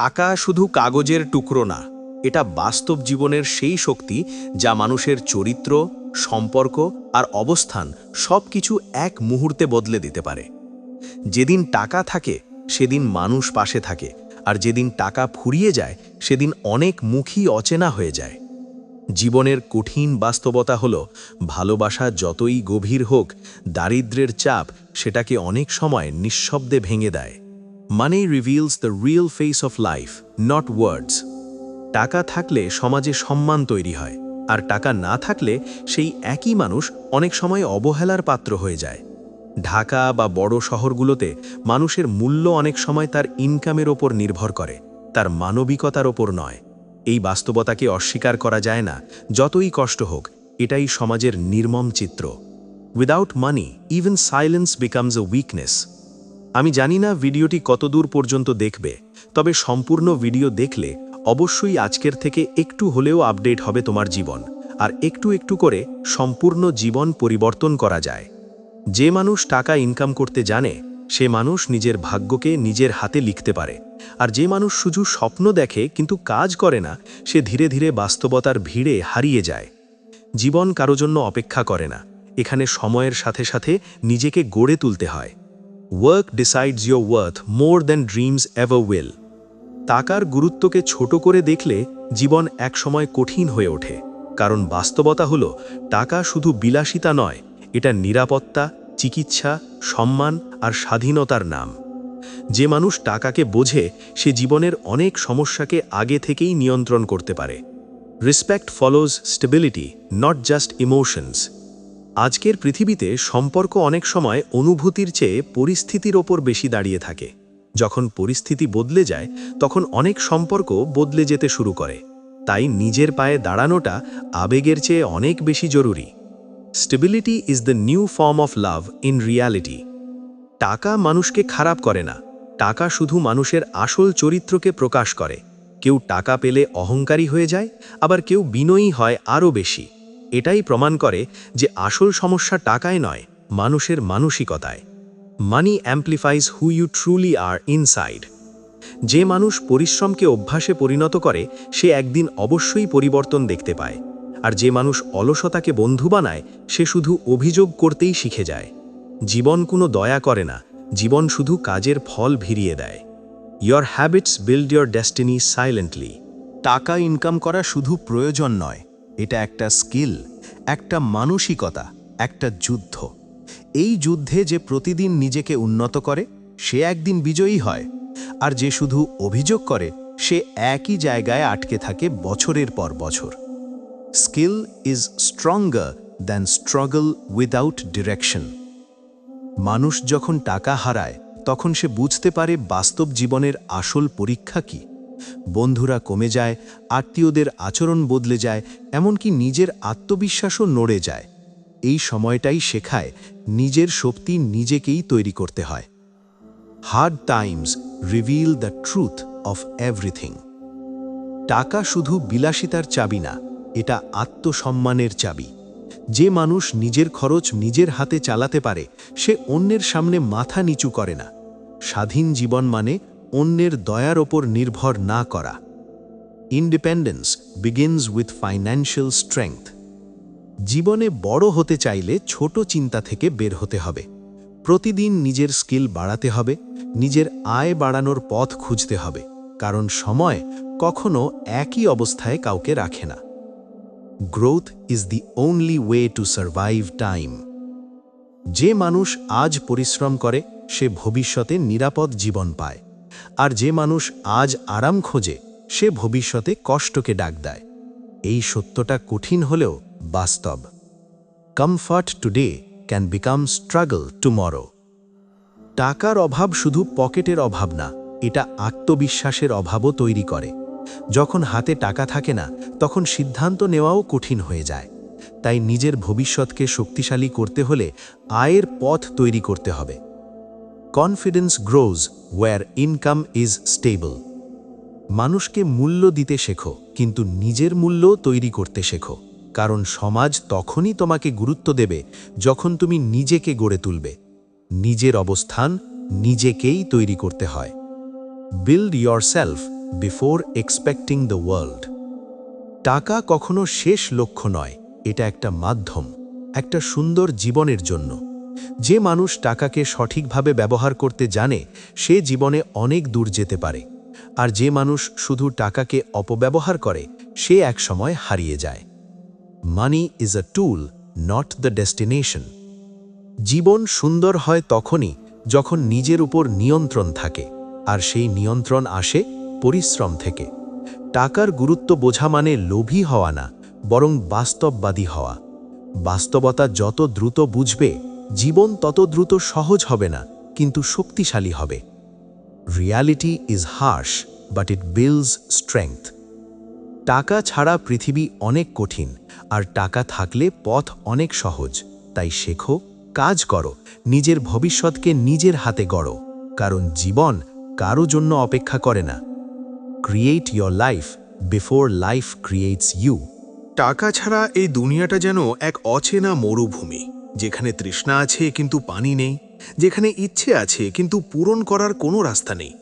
টাকা শুধু কাগজের টুকরো না, এটা বাস্তব জীবনের সেই শক্তি যা মানুষের চরিত্র, সম্পর্ক আর অবস্থান সবকিছু এক মুহূর্তে বদলে দিতে পারে। যেদিন টাকা থাকে সেদিন মানুষ পাশে থাকে, আর যেদিন টাকা ফুরিয়ে যায় সেদিন অনেক মুখই অচেনা হয়ে যায়। জীবনের কঠিন বাস্তবতা হলো, ভালোবাসা যতই গভীর হোক, দারিদ্র্যের চাপ সেটাকে অনেক সময় নিঃশব্দে ভেঙে দেয়। Money reveals the real face of life, not words. টাকা থাকলে সমাজে সম্মান তৈরি হয়, আর টাকা না থাকলে সেই একই মানুষ অনেক সময় অবহেলার পাত্র হয়ে যায়। ঢাকা বা বড় শহরগুলোতে মানুষের মূল্য অনেক সময় তার ইনকামের ওপর নির্ভর করে, তার মানবিকতার ওপর নয়। এই বাস্তবতাকে অস্বীকার করা যায় না, যতই কষ্ট হোক। এটাই সমাজের নির্মম চিত্র। Without money even silence becomes a weakness. আমি জানি না ভিডিওটি কতদূর পর্যন্ত দেখবে, তবে সম্পূর্ণ ভিডিও দেখলে অবশ্যই আজকের থেকে একটু হলেও আপডেট হবে তোমার জীবন, আর একটু একটু করে সম্পূর্ণ জীবন পরিবর্তন করা যায়। যে মানুষ টাকা ইনকাম করতে জানে, সে মানুষ নিজের ভাগ্যকে নিজের হাতে লিখতে পারে। আর যে মানুষ শুধু স্বপ্ন দেখে কিন্তু কাজ করে না, সে ধীরে ধীরে বাস্তবতার ভিড়ে হারিয়ে যায়। জীবন কারো জন্য অপেক্ষা করে না, এখানে সময়ের সাথে সাথে নিজেকে গড়ে তুলতে হয়। Work decides your worth more than dreams ever will. টাকার গুরুত্বকে ছোট করে দেখলে জীবন একসময় কঠিন হয়ে ওঠে, কারণ বাস্তবতা হলো টাকা শুধু বিলাসিতা নয়, এটা নিরাপত্তা, চিকিৎসা, সম্মান আর স্বাধীনতার নাম। যে মানুষ টাকাকে বোঝে, সে জীবনের অনেক সমস্যাকে আগে থেকেই নিয়ন্ত্রণ করতে পারে। Respect follows stability, not just emotions. আজকের পৃথিবীতে সম্পর্ক অনেক সময় অনুভূতির চেয়ে পরিস্থিতির ওপর বেশি দাঁড়িয়ে থাকে। যখন পরিস্থিতি বদলে যায়, তখন অনেক সম্পর্ক বদলে যেতে শুরু করে। তাই নিজের পায়ে দাঁড়ানোটা আবেগের চেয়ে অনেক বেশি জরুরি। Stability is the new form of love in reality. টাকা মানুষকে খারাপ করে না, টাকা শুধু মানুষের আসল চরিত্রকে প্রকাশ করে। কেউ টাকা পেলে অহংকারী হয়ে যায়, আবার কেউ বিনয়ী হয় আরও বেশি। এটাই প্রমাণ করে যে আসল সমস্যা টাকায় নয়, মানুষের মানসিকতায়। Money amplifies who you truly are inside. যে মানুষ পরিশ্রমকে অভ্যাসে পরিণত করে, সে একদিন অবশ্যই পরিবর্তন দেখতে পায়। আর যে মানুষ অলসতাকে বন্ধু বানায়, সে শুধু অভিযোগ করতেই শিখে যায়। জীবন কোনো দয়া করে না, জীবন শুধু কাজের ফল ভিড়িয়ে দেয়। Your habits build your destiny silently. টাকা ইনকাম করা শুধু প্রয়োজন নয়, এটা একটা স্কিল, একটা মানসিকতা, একটা যুদ্ধ। এই যুদ্ধে যে প্রতিদিন নিজেকে উন্নত করে, সে একদিন বিজয়ী হয়। আর যে শুধু অভিযোগ করে, সে একই জায়গায় আটকে থাকে বছরের পর বছর। Skill is stronger than struggle without direction. মানুষ যখন টাকা হারায়, তখন সে বুঝতে পারে বাস্তব জীবনের আসল পরীক্ষা কী। বন্ধুরা কমে যায়, আত্মীয়দের আচরণ বদলে যায়, এমনকি নিজের আত্মবিশ্বাসও নড়ে যায়। এই সময়টাই শেখায় নিজের শক্তি নিজেকেই তৈরি করতে হয়। Hard Times reveal the truth of everything. টাকা শুধু বিলাসিতার চাবি না, এটা আত্মসম্মানের চাবি। যে মানুষ নিজের খরচ নিজের হাতে চালাতে পারে, সে অন্যের সামনে মাথা নিচু করে না। স্বাধীন জীবন মানে অন্যের দয়ার ওপর নির্ভর না করা। Independence begins with financial strength. জীবনে বড় হতে চাইলে ছোট চিন্তা থেকে বের হতে হবে। প্রতিদিন নিজের স্কিল বাড়াতে হবে, নিজের আয় বাড়ানোর পথ খুঁজতে হবে, কারণ সময় কখনো একই অবস্থায় কাউকে রাখে না। Growth is the only way to survive time. যে মানুষ আজ পরিশ্রম করে, সে ভবিষ্যতে নিরাপদ জীবন পায়। আর যে মানুষ আজ আরাম খোঁজে, সে ভবিষ্যতে কষ্টকে ডাক দেয়। এই সত্যটা কঠিন হলেও বাস্তব। Comfort today can become struggle tomorrow. টাকার অভাব শুধু পকেটের অভাব না, এটা আত্মবিশ্বাসের অভাবও তৈরি করে। যখন হাতে টাকা থাকে না, তখন সিদ্ধান্ত নেওয়াও কঠিন হয়ে যায়। তাই নিজের ভবিষ্যৎকে শক্তিশালী করতে হলে আয়ের পথ তৈরি করতে হবে। Confidence grows where income is stable. মানুষকে মূল্য দিতে শেখো, কিন্তু নিজের মূল্য তৈরি করতে শেখো। কারণ সমাজ তখনই তোমাকে গুরুত্ব দেবে যখন তুমি নিজেকে গড়ে তুলবে। নিজের অবস্থান নিজেকেই তৈরি করতে হয়। Build yourself, before expecting the world. টাকা কখনো শেষ লক্ষ্য নয়, এটা একটা মাধ্যম, একটা সুন্দর জীবনের জন্য। যে মানুষ টাকাকে সঠিকভাবে ব্যবহার করতে জানে সে জীবনে অনেক দূর যেতে পারে, আর যে মানুষ শুধু টাকাকে অপব্যবহার করে সে একসময় হারিয়ে যায়। Money is a tool, not the destination. জীবন সুন্দর হয় তখনই যখন নিজের উপর নিয়ন্ত্রণ থাকে, আর সেই নিয়ন্ত্রণ আসে পরিশ্রম থেকে। টাকার গুরুত্ব বোঝা মানে লোভী হওয়া না, বরং বাস্তববাদী হওয়া। বাস্তবতা যত দ্রুত বুঝবে জীবন তত দ্রুত সহজ হবে না, কিন্তু শক্তিশালী হবে। Reality is harsh, but it builds strength. টাকা ছাড়া পৃথিবী অনেক কঠিন, আর টাকা থাকলে পথ অনেক সহজ। তাই শেখো, কাজ করো, নিজের ভবিষ্যৎকে নিজের হাতে গড়ো, কারণ জীবন কারো জন্য অপেক্ষা করে না। Create your life before life creates you. টাকা ছাড়া এই দুনিয়াটা যেন এক অচেনা মরুভূমি, যেখানে তৃষ্ণা আছে কিন্তু পানি নেই, যেখানে ইচ্ছে আছে কিন্তু পূরণ করার কোনো রাস্তা নেই।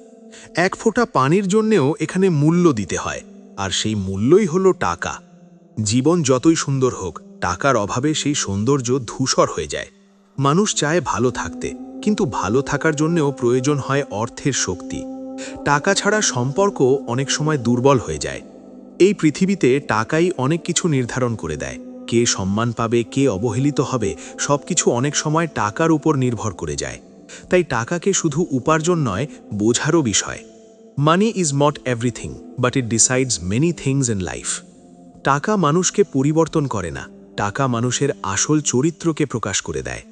এক ফোঁটা পানির জন্যেও এখানে মূল্য দিতে হয়, আর সেই মূল্যই হলো টাকা। জীবন যতই সুন্দর হোক, টাকার অভাবে সেই সৌন্দর্য ধূসর হয়ে যায়। মানুষ চায় ভালো থাকতে, কিন্তু ভালো থাকার জন্যেও প্রয়োজন হয় অর্থের শক্তি। টাকা ছাড়া সম্পর্ক অনেক সময় দুর্বল হয়ে যায়। এই পৃথিবীতে টাকাই অনেক কিছু নির্ধারণ করে দেয়। কে সম্মান পাবে, কে অবহেলিত হবে, সবকিছু অনেক সময় টাকার উপর নির্ভর করে যায়। তাই টাকাকে শুধু উপার্জন নয়, বোঝারও বিষয়। Money is not everything, but it decides many things in life. টাকা মানুষকে পরিবর্তন করে না, টাকা মানুষের আসল চরিত্রকে প্রকাশ করে দেয়।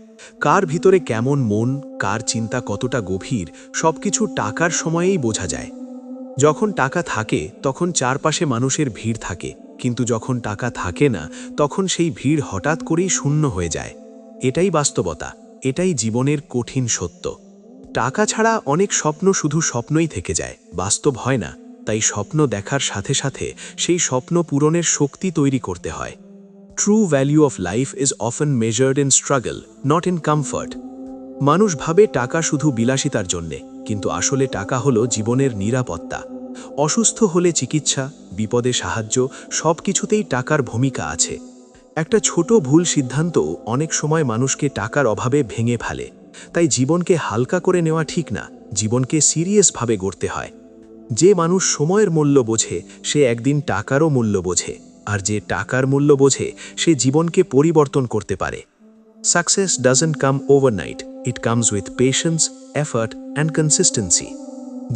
কার ভিতরে কেমন মন, কার চিন্তা কতটা গভীর, সবকিছু টাকার সময়েই বোঝা যায়। যখন টাকা থাকে তখন চারপাশে মানুষের ভিড় থাকে, কিন্তু যখন টাকা থাকে না তখন সেই ভিড় হঠাৎ করেই শূন্য হয়ে যায়। এটাই বাস্তবতা, এটাই জীবনের কঠিন সত্য। টাকা ছাড়া অনেক স্বপ্ন শুধু স্বপ্নই থেকে যায়, বাস্তব হয় না। তাই স্বপ্ন দেখার সাথে সাথে সেই স্বপ্ন পূরণের শক্তি তৈরি করতে হয়। True value of life is often measured in struggle, not in comfort. মানুষ ভাবে টাকা শুধু বিলাসিতার জন্যে, কিন্তু আসলে টাকা হলো জীবনের নিরাপত্তা। অসুস্থ হলে চিকিৎসা, বিপদে সাহায্য, সব কিছুতেই টাকার ভূমিকা আছে। একটা ছোট ভুল সিদ্ধান্ত অনেক সময় মানুষকে টাকার অভাবে ভেঙে ফেলে। তাই জীবনকে হালকা করে নেওয়া ঠিক না, জীবনকে সিরিয়াসভাবে গড়তে হয়। যে মানুষ সময়ের মূল্য বোঝে সে একদিন টাকারও মূল্য বোঝে, আর যে টাকার মূল্য বোঝে সে জীবনকে পরিবর্তন করতে পারে। Success doesn't come overnight, it comes with patience, effort and consistency.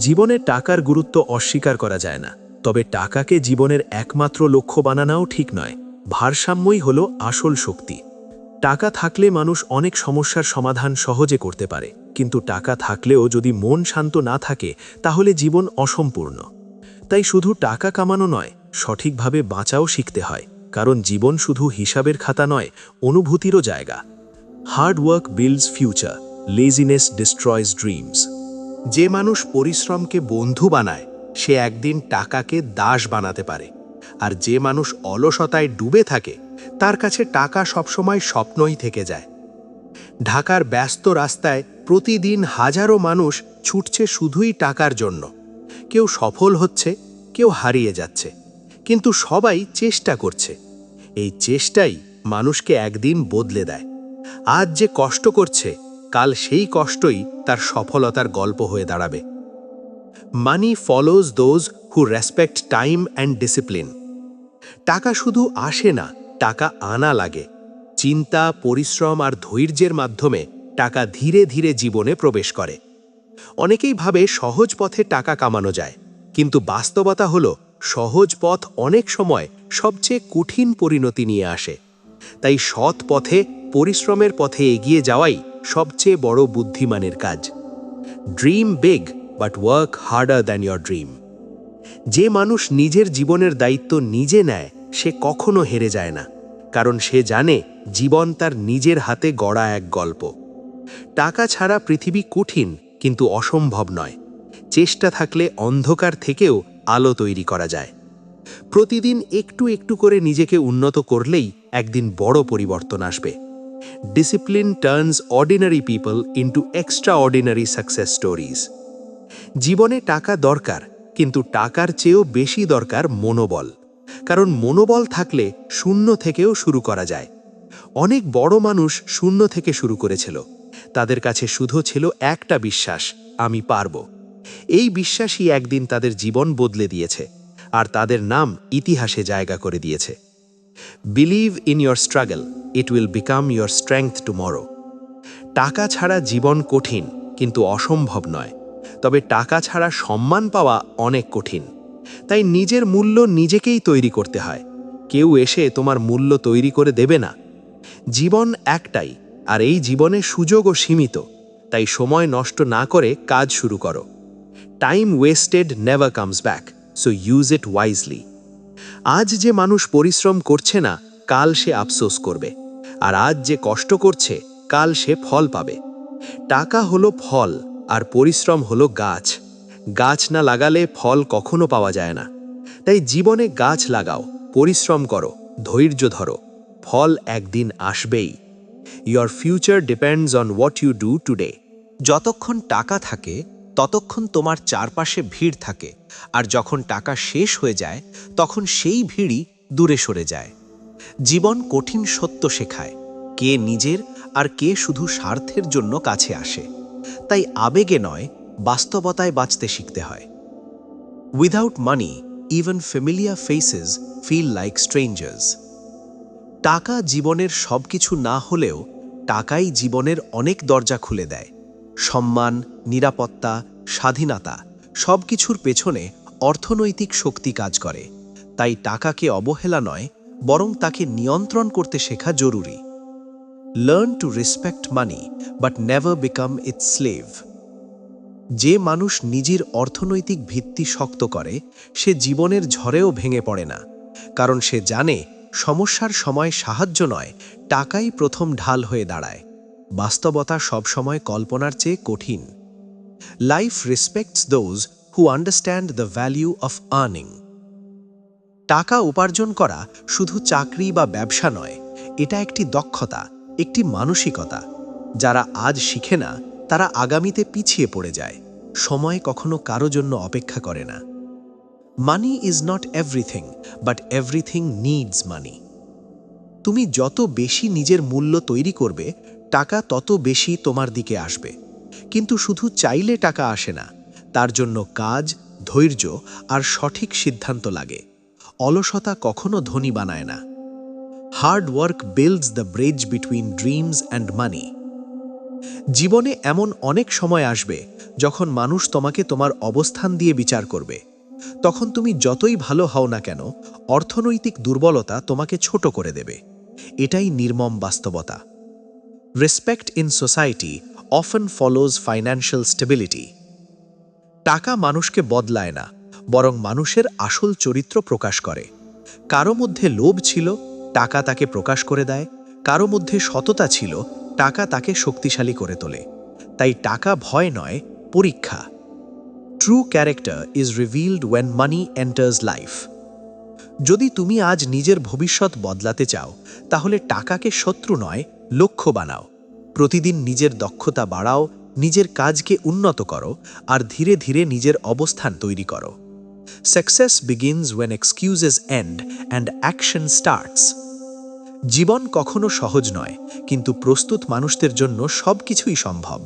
জীবনে টাকার গুরুত্ব অস্বীকার করা যায় না, তবে টাকাকে জীবনের একমাত্র লক্ষ্য বানানোও ঠিক নয়। ভারসাম্যই হলো আসল শক্তি। টাকা থাকলে মানুষ অনেক সমস্যার সমাধান সহজে করতে পারে, কিন্তু টাকা থাকলেও যদি মন শান্ত না থাকে তাহলে জীবন অসম্পূর্ণ। তাই শুধু টাকা কামানো নয়, সঠিকভাবে বাঁচাও শিখতে হয়, কারণ জীবন শুধু হিসাবের খাতা নয়, অনুভূতিরও জায়গা। Hard work builds future, laziness destroys dreams. যে মানুষ পরিশ্রমকে বন্ধু বানায় সে একদিন টাকাকে দাস বানাতে পারে, আর যে মানুষ অলসতায় ডুবে থাকে তার কাছে টাকা সবসময় স্বপ্নই থেকে যায়। ঢাকার ব্যস্ত রাস্তায় প্রতিদিন হাজারো মানুষ ছুটছে শুধুই টাকার জন্য। কেউ সফল হচ্ছে, কেউ হারিয়ে যাচ্ছে, কিন্তু সবাই চেষ্টা করছে। এই চেষ্টাই মানুষকে একদিন বদলে দেয়। আজ যে কষ্ট করছে, কাল সেই কষ্টই তার সফলতার গল্প হয়ে দাঁড়াবে। Money follows those who respect time and discipline. টাকা শুধু আসে না, টাকা আনা লাগে। চিন্তা, পরিশ্রম আর ধৈর্যের মাধ্যমে টাকা ধীরে ধীরে জীবনে প্রবেশ করে। অনেকেই ভাবে সহজ পথে টাকা কামানো যায়, কিন্তু বাস্তবতা হলো সহজ পথ অনেক সময় সবচেয়ে কঠিন পরিণতি নিয়ে আসে। তাই সৎ পথে, পরিশ্রমের পথে এগিয়ে যাওয়াই সবচেয়ে বড় বুদ্ধিমানের কাজ। Dream big, but work harder than your dream. যে মানুষ নিজের জীবনের দায়িত্ব নিজে নেয় সে কখনো হেরে যায় না, কারণ সে জানে জীবন তার নিজের হাতে গড়া এক গল্প। টাকা ছাড়া পৃথিবী কঠিন, কিন্তু অসম্ভব নয়। চেষ্টা থাকলে অন্ধকার থেকেও আলো তৈরি করা যায়। প্রতিদিন একটু একটু করে নিজেকে উন্নত করলেই একদিন বড় পরিবর্তন আসবে। Discipline turns ordinary people into extra ordinary success stories. জীবনে টাকা দরকার, কিন্তু টাকার চেয়েও বেশি দরকার মনোবল, কারণ মনোবল থাকলে শূন্য থেকেও শুরু করা যায়। অনেক বড় মানুষ শূন্য থেকে শুরু করেছিল। তাদের কাছে শুধু ছিল একটা বিশ্বাস, আমি পারব। এই বিশ্বাসই একদিন তাদের জীবন বদলে দিয়েছে, আর তাদের নাম ইতিহাসে জায়গা করে দিয়েছে। Believe in your struggle, it will become your strength tomorrow. টাকা ছাড়া জীবন কঠিন, কিন্তু অসম্ভব নয়। তবে টাকা ছাড়া সম্মান পাওয়া অনেক কঠিন। তাই নিজের মূল্য নিজেকেই তৈরি করতে হয়। কেউ এসে তোমার মূল্য তৈরি করে দেবে না। জীবন একটাই, আর এই জীবনে সুযোগও সীমিত। তাই সময় নষ্ট না করে কাজ শুরু করো। Time wasted never comes back, so use it wisely. আজ যে মানুষ পরিশ্রম করছে না, কাল সে আফসোস করবে। আর আজ যে কষ্ট করছে, কাল সে ফল পাবে। টাকা হলো ফল, আর পরিশ্রম হলো গাছ। গাছ না লাগালে ফল কখনো পাওয়া যায় না। তাই জীবনে গাছ লাগাও, পরিশ্রম করো, ধৈর্য ধরো। ফল একদিন আসবেই। Your future depends on what you do today. যতক্ষণ টাকা থাকে ততক্ষণ তোমার চারপাশে ভিড় থাকে, আর যখন টাকা শেষ হয়ে যায় তখন সেই ভিড়ই দূরে সরে যায়। জীবন কঠিন সত্য শেখায়, কে নিজের আর কে শুধু স্বার্থের জন্য কাছে আসে। তাই আবেগে নয়, বাস্তবতায় বাঁচতে শিখতে হয়। Without money, even familiar faces feel like strangers. টাকা জীবনের সব কিছু না হলেও টাকাই জীবনের অনেক দরজা খুলে দেয়। সম্মান, নিরাপত্তা, স্বাধীনতা সব কিছুর পেছনে অর্থনৈতিক শক্তি কাজ করে। তাই টাকাকে অবহেলা নয়, বরং তাকে নিয়ন্ত্রণ করতে শেখা জরুরি। Learn to respect money, but never become it's slave. যে মানুষ নিজের অর্থনৈতিক ভিত্তি শক্ত করে, সে জীবনের ঝড়েও ভেঙে পড়ে না। কারণ সে জানে সমস্যার সময় সাহায্য নয়, টাকাই প্রথম ঢাল হয়ে দাঁড়ায়। বাস্তবতা সবসময় কল্পনার চেয়ে কঠিন। Life respects those who understand the value of earning. টাকা উপার্জন করা শুধু চাকরি বা ব্যবসা নয়, এটা একটি দক্ষতা, একটি মানসিকতা। যারা আজ শিখে না, তারা আগামীতে পিছিয়ে পড়ে যায়। সময় কখনো কারো জন্য অপেক্ষা করে না। Money is not everything, but everything needs মানি। তুমি যত বেশি নিজের মূল্য তৈরি করবে, টাকা তত বেশি তোমার দিকে আসবে। কিন্তু শুধু চাইলে টাকা আসে না, তার জন্য কাজ, ধৈর্য আর সঠিক সিদ্ধান্ত লাগে। অলসতা কখনো ধনী বানায় না। Hard work builds the bridge between dreams and money. জীবনে এমন অনেক সময় আসবে যখন মানুষ তোমাকে তোমার অবস্থান দিয়ে বিচার করবে। তখন তুমি যতই ভালো হও না কেন, অর্থনৈতিক দুর্বলতা তোমাকে ছোট করে দেবে। এটাই নির্মম বাস্তবতা। Respect in society often follows financial stability. টাকা মানুষকে বদলায় না, বরং মানুষের আসল চরিত্র প্রকাশ করে। কারো মধ্যে লোভ ছিল, টাকা তাকে প্রকাশ করে দেয়। কারো মধ্যে সততা ছিল, টাকা তাকে শক্তিশালী করে তোলে। তাই টাকা ভয় নয়, পরীক্ষা। True character is revealed when money enters life. যদি তুমি আজ নিজের ভবিষ্যৎ বদলাতে চাও, তাহলে টাকাকে শত্রু নয়, লক্ষ্য বানাও। প্রতিদিন নিজের দক্ষতা বাড়াও, নিজের কাজকে উন্নত করো, আর ধীরে ধীরে নিজের অবস্থান তৈরি করো। Success begins when excuses end and action starts. জীবন কখনো সহজ নয়, কিন্তু প্রস্তুত মানুষদের জন্য সবকিছুই সম্ভব।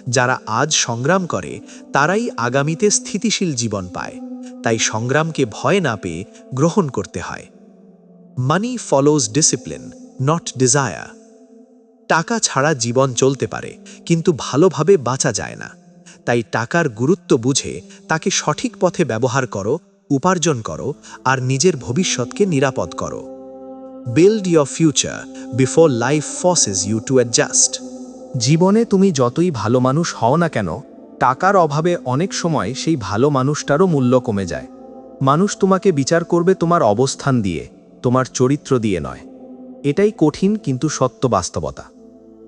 যারা আজ সংগ্রাম করে, তারাই আগামীতে স্থিতিশীল জীবন পায়। তাই সংগ্রামকে ভয় না পেয়ে গ্রহণ করতে হয়। মানি ফলোজ ডিসিপ্লিন, নট ডিজায়ার। টাকা ছাড়া জীবন চলতে পারে, কিন্তু ভালোভাবে বাঁচা যায় না। তাই টাকার গুরুত্ব বুঝে তাকে সঠিক পথে ব্যবহার করো, উপার্জন করো, আর নিজের ভবিষ্যৎকে নিরাপদ করো। Build your future before life forces you to adjust. জীবনে তুমি যতই ভালো মানুষ হও না কেন, টাকার অভাবে অনেক সময় সেই ভালো মানুষটারও মূল্য কমে যায়। মানুষ তোমাকে বিচার করবে তোমার অবস্থান দিয়ে, তোমার চরিত্র দিয়ে নয়। এটাই কঠিন কিন্তু সত্য বাস্তবতা।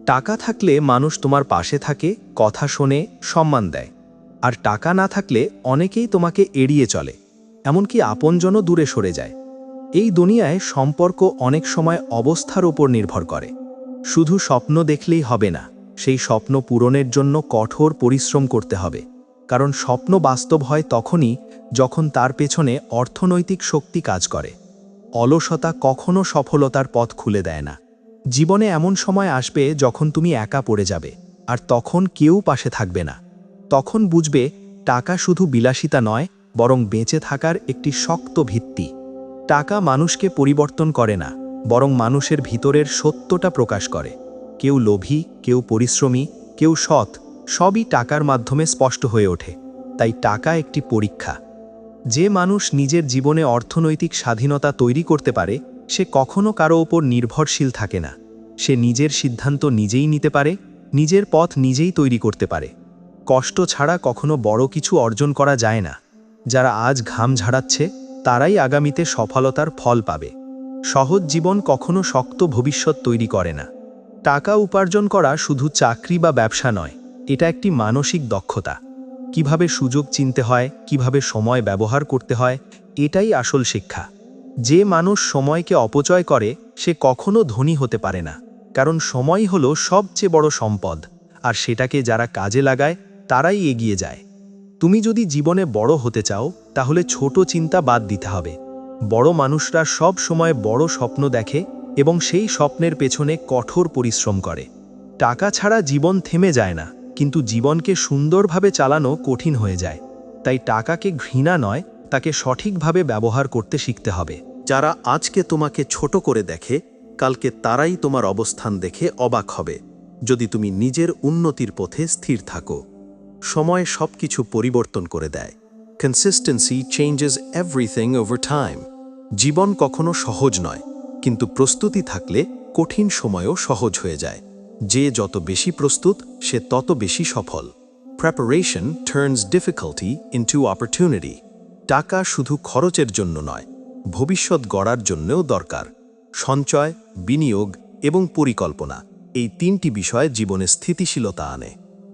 টাকা থাকলে মানুষ তোমার পাশে থাকে, কথা শোনে, সম্মান দেয়। আর টাকা না থাকলে অনেকেই তোমাকে এড়িয়ে চলে, এমনকি আপনজনও দূরে সরে যায়। এই দুনিয়ায় সম্পর্ক অনেক সময় অবস্থার উপর নির্ভর করে। শুধু স্বপ্ন দেখলেই হবে না, সেই স্বপ্ন পূরণের জন্য কঠোর পরিশ্রম করতে হবে। কারণ স্বপ্ন বাস্তব হয় তখনই যখন তার পেছনে অর্থনৈতিক শক্তি কাজ করে। অলসতা কখনো সফলতার পথ খুলে দেয় না। জীবনে এমন সময় আসবে যখন তুমি একা পড়ে যাবে, আর তখন কেউ পাশে থাকবে না। তখন বুঝবে টাকা শুধু বিলাসিতা নয়, বরং বেঁচে থাকার একটি শক্ত ভিত্তি। টাকা মানুষকে পরিবর্তন করে না, বরং মানুষের ভিতরের সত্যটা প্রকাশ করে। কেউ লোভী, কেউ পরিশ্রমী, কেউ সৎ, সবই টাকার মাধ্যমে স্পষ্ট হয়ে ওঠে। তাই টাকা একটি পরীক্ষা। যে মানুষ নিজের জীবনে অর্থনৈতিক স্বাধীনতা তৈরি করতে পারে, সে কখনো কারো ওপর নির্ভরশীল থাকে না। সে নিজের সিদ্ধান্ত নিজেই নিতে পারে, নিজের পথ নিজেই তৈরি করতে পারে। কষ্ট ছাড়া কখনো বড় কিছু অর্জন করা যায় না। যারা আজ ঘাম ঝাড়াচ্ছে, তারাই আগামীতে সফলতার ফল পাবে। সহজ জীবন কখনো শক্ত ভবিষ্যৎ তৈরি করে না। টাকা উপার্জন করা শুধু চাকরি বা ব্যবসা নয়, এটা একটি মানসিক দক্ষতা। কিভাবে সুযোগ চিনতে হয়, কিভাবে সময় ব্যবহার করতে হয়, এটাই আসল শিক্ষা। যে মানুষ সময়কে অপচয় করে, সে কখনো ধনী হতে পারে না। কারণ সময় হলো সবচেয়ে বড় সম্পদ, আর সেটাকে যারা কাজে লাগায় তারাই এগিয়ে যায়। তুমি যদি জীবনে বড় হতে চাও, তাহলে ছোট চিন্তা বাদ দিতে হবে। বড় মানুষরা সব সময় বড় স্বপ্ন দেখে এবং সেই স্বপ্নের পেছনে কঠোর পরিশ্রম করে। টাকা ছাড়া জীবন থেমে যায় না, কিন্তু জীবনকে সুন্দরভাবে চালানো কঠিন হয়ে যায়। তাই টাকাকে ঘৃণা নয়, তাকে সঠিকভাবে ব্যবহার করতে শিখতে হবে। যারা আজকে তোমাকে ছোট করে দেখে, কালকে তারাই তোমার অবস্থান দেখে অবাক হবে, যদি তুমি নিজের উন্নতির পথে স্থির থাকো। সময় সবকিছু পরিবর্তন করে দেয়। Consistency changes everything over time. জীবন কখনো সহজ নয়, কিন্তু প্রস্তুতি থাকলে কঠিন সময়ও সহজ হয়ে যায়। যে যত বেশি প্রস্তুত, সে তত বেশি সফল। Preparation turns difficulty into opportunity. টাকা শুধু খরচের জন্য নয়, ভবিষ্যৎ গড়ার জন্যও দরকার। সঞ্চয়, বিনিয়োগ এবং পরিকল্পনা, এই তিনটি বিষয় জীবনে স্থিতিশীলতা আনে।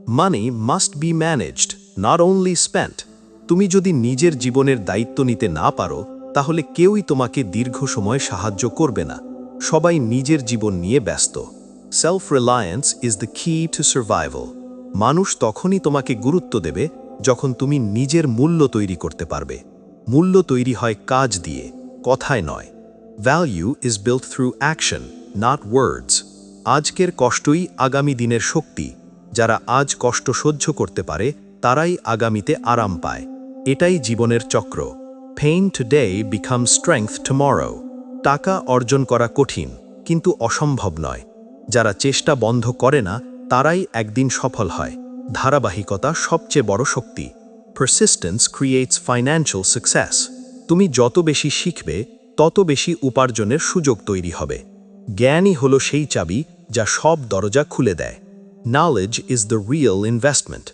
Money must be managed, not only spent. তুমি যদি নিজের জীবনের দায়িত্ব নিতে না পারো, তাহলে কেউই তোমাকে দীর্ঘ সময় সাহায্য করবে না। সবাই নিজের জীবন নিয়ে ব্যস্ত। সেলফ রিলায়েন্স ইজ দ্য কি টু সার্ভাইভাল। মানুষ তখনই তোমাকে গুরুত্ব দেবে যখন তুমি নিজের মূল্য তৈরি করতে পারবে। মূল্য তৈরি হয় কাজ দিয়ে, কথায় নয়। Value is built through action, not words. আজকের কষ্টই আগামী দিনের শক্তি। যারা আজ কষ্ট সহ্য করতে পারে, তারাই আগামীতে আরাম পায়। এটাই জীবনের চক্র। Pain today become strength tomorrow. টাকা অর্জন করা কঠিন, কিন্তু অসম্ভব নয়। যারা চেষ্টা বন্ধ করে না, তারাই একদিন সফল হয়। ধারাবাহিকতা সবচেয়ে বড় শক্তি। Persistence creates financial success. তুমি যত বেশি শিখবে, তত বেশি উপার্জনের সুযোগ তৈরি হবে। জ্ঞানই হলো সেই চাবি যা সব দরজা খুলে দেয়। Knowledge is the real investment.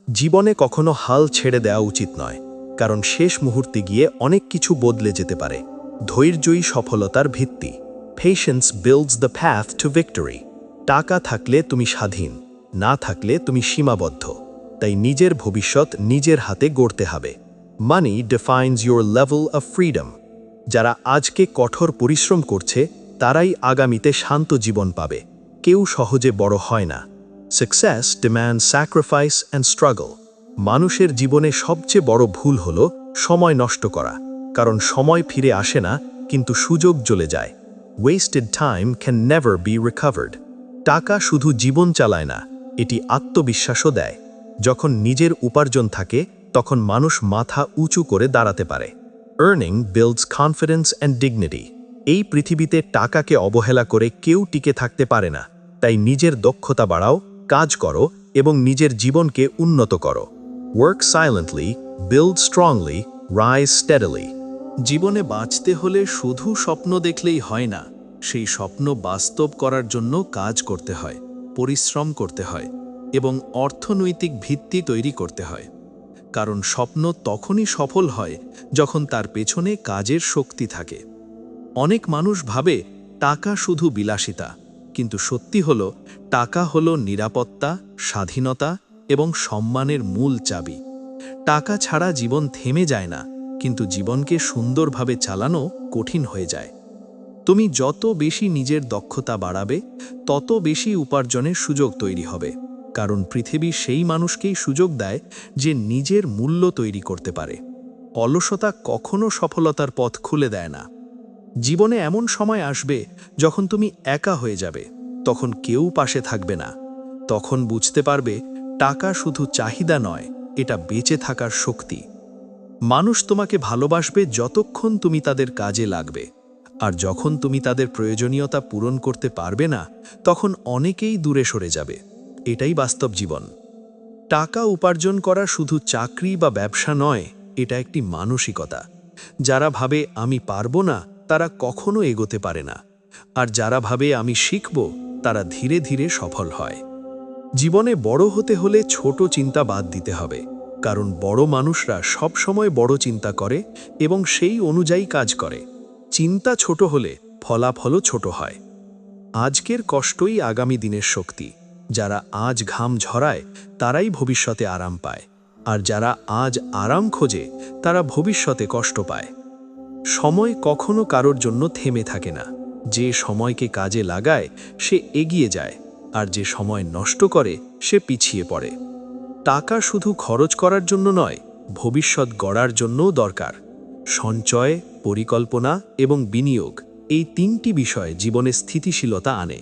জীবনে কখনো হাল ছেড়ে দেওয়া উচিত নয়, কারণ শেষ মুহূর্তে গিয়ে অনেক কিছু বদলে যেতে পারে। ধৈর্যই সফলতার ভিত্তি। Patience builds the path to victory. টাকা থাকলে তুমি স্বাধীন, না থাকলে তুমি সীমাবদ্ধ। তাই নিজের ভবিষ্যৎ নিজের হাতে গড়তে হবে। Money defines your level of freedom. যারা আজকে কঠোর পরিশ্রম করছে, তারাই আগামীতে শান্ত জীবন পাবে। কেউ সহজে বড় হয় না। Success demands sacrifice and struggle. মানুষের জীবনে সবচেয়ে বড় ভুল হল সময় নষ্ট করা, কারণ সময় ফিরে আসে না, কিন্তু সুযোগ চলে যায়। Wasted time can never be recovered. টাকা শুধু জীবন চালায় না, এটি আত্মবিশ্বাসও দেয়। যখন নিজের উপার্জন থাকে, তখন মানুষ মাথা উঁচু করে দাঁড়াতে পারে। Earning builds confidence and dignity. এই পৃথিবীতে টাকাকে অবহেলা করে কেউ টিকে থাকতে পারে না। তাই নিজের দক্ষতা বাড়াও, কাজ করো এবং নিজের জীবনকে উন্নত করো। Work silently, build strongly, rise steadily. জীবনে বাঁচতে হলে শুধু স্বপ্ন দেখলেই হয় না, সেই স্বপ্ন বাস্তব করার জন্য কাজ করতে হয়, পরিশ্রম করতে হয় এবং অর্থনৈতিক ভিত্তি তৈরি করতে হয়। কারণ স্বপ্ন তখনই সফল হয় যখন তার পেছনে কাজের শক্তি থাকে। অনেক মানুষ ভাবে টাকা শুধু বিলাসিতা, কিন্তু সত্যি হলো টাকা হলো নিরাপত্তা, স্বাধীনতা এবং সম্মানের মূল চাবি। টাকা ছাড়া জীবন থেমে যায় না, কিন্তু জীবনকে সুন্দরভাবে চালানো কঠিন হয়ে যায়। তুমি যত বেশি নিজের দক্ষতা বাড়াবে, তত বেশি উপার্জনের সুযোগ তৈরি হবে। কারণ পৃথিবী সেই মানুষকেই সুযোগ দেয় যে নিজের মূল্য তৈরি করতে পারে। অলসতা কখনো সফলতার পথ খুলে দেয় না। জীবনে এমন সময় আসবে যখন তুমি একা হয়ে যাবে, তখন কেউ পাশে থাকবে না। তখন বুঝতে পারবে টাকা শুধু চাহিদা নয়, এটা বেঁচে থাকার শক্তি। মানুষ তোমাকে ভালোবাসবে যতক্ষণ তুমি তাদের কাজে লাগবে, আর যখন তুমি তাদের প্রয়োজনীয়তা পূরণ করতে পারবে না, তখন অনেকেই দূরে সরে যাবে। এটাই বাস্তব জীবন। টাকা উপার্জন করা শুধু চাকরি বা ব্যবসা নয়, এটা একটি মানসিকতা। যারা ভাবে আমি পারবো না, তারা কখনো এগোতে পারে না। আর যারা ভাবে আমি শিখব, তারা ধীরে ধীরে সফল হয়। জীবনে বড় হতে হলে ছোট চিন্তা বাদ দিতে হবে, কারণ বড় মানুষরা সব সময় বড় চিন্তা করে এবং সেই অনুযায়ী কাজ করে। চিন্তা ছোট হলে ফলাফলও ছোট হয়। আজকের কষ্টই আগামী দিনের শক্তি। যারা আজ ঘাম ঝরায় তারাই ভবিষ্যতে আরাম পায়, আর যারা আজ আরাম খোঁজে তারা ভবিষ্যতে কষ্ট পায়। সময় কখনো কারোর জন্য থেমে থাকে না। যে সময়কে কাজে লাগায় সে এগিয়ে যায়, আর যে সময় নষ্ট করে সে পিছিয়ে পড়ে। টাকা শুধু খরচ করার জন্য নয়, ভবিষ্যৎ গড়ার জন্যও দরকার। সঞ্চয়, পরিকল্পনা এবং বিনিয়োগ, এই তিনটি বিষয় জীবনে স্থিতিশীলতা আনে।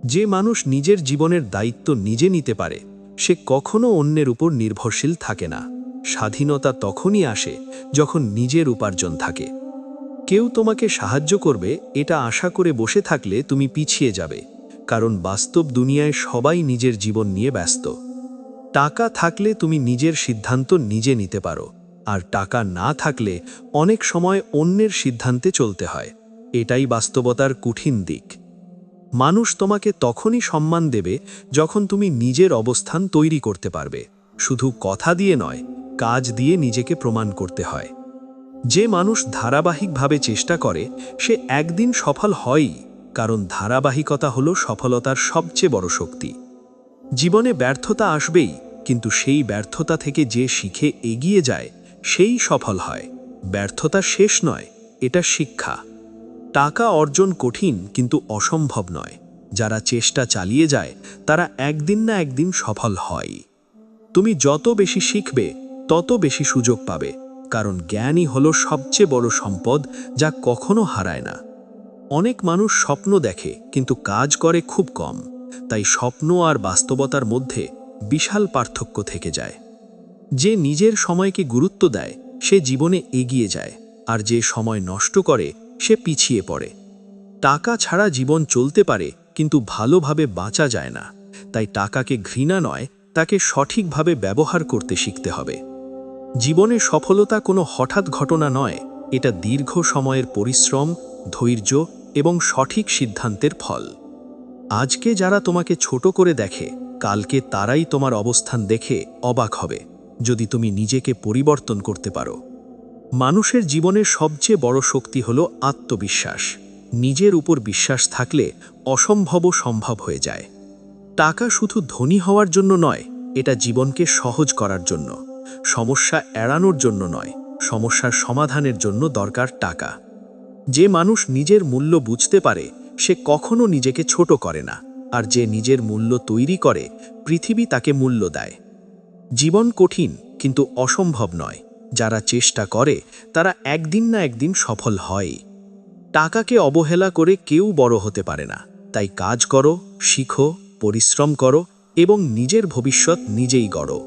যে মানুষ নিজের জীবনের দায়িত্ব নিজে নিতে পারে, সে কখনো অন্যের উপর নির্ভরশীল থাকে না। স্বাধীনতা তখনই আসে যখন নিজের উপার্জন থাকে। কেউ তোমাকে সাহায্য করবে এটা আশা করে বসে থাকলে তুমি পিছিয়ে যাবে, কারণ বাস্তব দুনিয়ায় সবাই নিজের জীবন নিয়ে ব্যস্ত। টাকা থাকলে তুমি নিজের সিদ্ধান্ত নিজে নিতে পারো, আর টাকা না থাকলে অনেক সময় অন্যের সিদ্ধান্তে চলতে হয়। এটাই বাস্তবতার কঠিন দিক। মানুষ তোমাকে তখনই সম্মান দেবে যখন তুমি নিজের অবস্থান তৈরি করতে পারবে। শুধু কথা দিয়ে নয়, কাজ দিয়ে নিজেকে প্রমাণ করতে হয়। যে মানুষ ধারাবাহিকভাবে চেষ্টা করে সে একদিন সফল হয়ই, কারণ ধারাবাহিকতা হলো সফলতার সবচেয়ে বড় শক্তি। জীবনে ব্যর্থতা আসবেই, কিন্তু সেই ব্যর্থতা থেকে যে শিখে এগিয়ে যায় সেই সফল হয়। ব্যর্থতা শেষ নয়, এটা শিক্ষা। টাকা অর্জন কঠিন কিন্তু অসম্ভব নয়। যারা চেষ্টা চালিয়ে যায় তারা একদিন না একদিন সফল হয়। তুমি যত বেশি শিখবে তত বেশি সুযোগ পাবে, কারণ জ্ঞানই হলো সবচেয়ে বড় সম্পদ যা কখনো হারায় না। অনেক মানুষ স্বপ্ন দেখে কিন্তু কাজ করে খুব কম, তাই স্বপ্ন আর বাস্তবতার মধ্যে বিশাল পার্থক্য থেকে যায়। যে নিজের সময়কে গুরুত্ব দেয় সে জীবনে এগিয়ে যায়, আর যে সময় নষ্ট করে সে পিছিয়ে পড়ে। টাকা ছাড়া জীবন চলতে পারে, কিন্তু ভালোভাবে বাঁচা যায় না। তাই টাকাকে ঘৃণা নয়, তাকে সঠিকভাবে ব্যবহার করতে শিখতে হবে। জীবনে সফলতা কোনো হঠাৎ ঘটনা নয়, এটা দীর্ঘ সময়ের পরিশ্রম, ধৈর্য এবং সঠিক সিদ্ধান্তের ফল। আজকে যারা তোমাকে ছোট করে দেখে, কালকে তারাই তোমার অবস্থান দেখে অবাক হবে, যদি তুমি নিজেকে পরিবর্তন করতে পারো। মানুষের জীবনের সবচেয়ে বড় শক্তি হলো আত্মবিশ্বাস। নিজের উপর বিশ্বাস থাকলে অসম্ভবও সম্ভব হয়ে যায়। টাকা শুধু ধনী হওয়ার জন্য নয়, এটা জীবনকে সহজ করার জন্য। সমস্যা এড়ানোর জন্য নয়, সমস্যার সমাধানের জন্য দরকার টাকা। যে মানুষ নিজের মূল্য বুঝতে পারে সে কখনো নিজেকে ছোট করে না, আর যে নিজের মূল্য তৈরি করে পৃথিবী তাকে মূল্য দেয়। জীবন কঠিন কিন্তু অসম্ভব নয়। যারা চেষ্টা করে তারা একদিন না একদিন সফল হয়। টাকাকে অবহেলা করে কেউ বড় হতে পারে না। তাই কাজ করো, শিখো, পরিশ্রম করো এবং নিজের ভবিষ্যৎ নিজেই গড়ো।